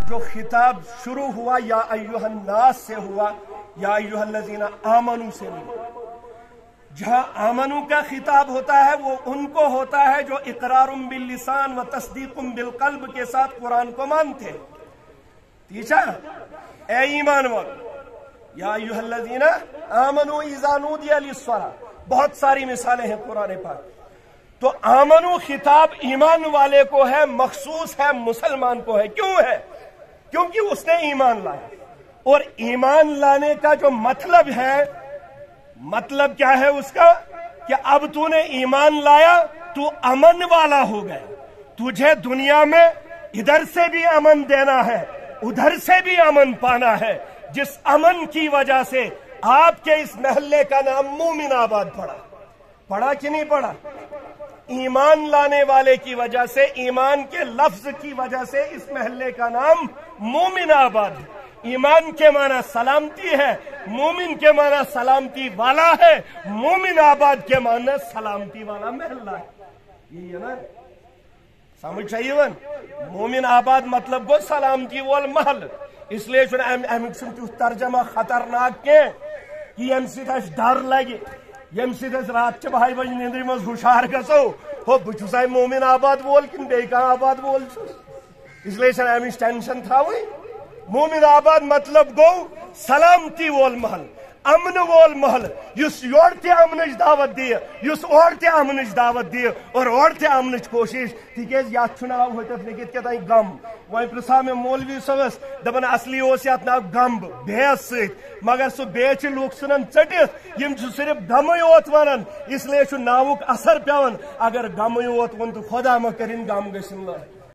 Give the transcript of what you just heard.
जो खिताब शुरू हुआ या अय्युहन्नास से हुआ, या अय्युहल्लज़ीना आमनू से नहीं। जहां आमनू का खिताब होता है वो उनको होता है जो इकरारुम बिल लिसान व तस्दीकुम बिल कल्ब के साथ कुरान को मानते। ठीक है, ए ईमान वालों, या अय्युहल्लज़ीना आमनू इज़ा नूदिया लिस्सलाह, बहुत सारी मिसालें हैं कुरान पाक। तो आमनू खिताब ईमान वाले को है, मखसूस है मुसलमान को है। क्यों है? क्योंकि उसने ईमान लाया। और ईमान लाने का जो मतलब है, मतलब क्या है उसका, कि अब तूने ईमान लाया, तू अमन वाला हो गया। तुझे दुनिया में इधर से भी अमन देना है, उधर से भी अमन पाना है, जिस अमन की वजह से आपके इस महल्ले का नाम मोमिनाबाद पड़ा कि नहीं पड़ा? ईमान लाने वाले की वजह से, ईमान के लफ्ज की वजह से इस महल्ले का नाम मोमिनाबाद है। ईमान के माना सलामती है, मोमिन के माना सलामती वाला है, मोमिनाबाद के माना सलामती वाला महल्ला है। यही है ना, समझ चाहिए वन। मोमिन आबाद मतलब गो सलामती वोल महल। इसलिए अमिक तर्जमा खतरनाक के कि यम डर लगे, यम रात भाई बज निंद्र मज हुशार गो हो बुसाई मोमिन आबाद वोल कि बे आबाद वोल। इसलिए अमिक टेंशन था वही। मोमिन आबाद मतलब गो सलामती वोल महल, अमन वोल महल, युस योर ते अमनच दावत दिए, युस और ते अमनच दावत दिए और ते अमनच कोशिश। तिकेज या चुनाव होता लिखित के गम। वही प्रसा में मौलवी सबस दपन असली ओस यात नाव गम्ब बेस सत, मगर सो बेच लूक सुनन चटित, यम सिर्फ गम योत वनान। इसलिए नावुक असर पेवन। अगर गम योत वन तो खुदा मा करिन गम गसिन।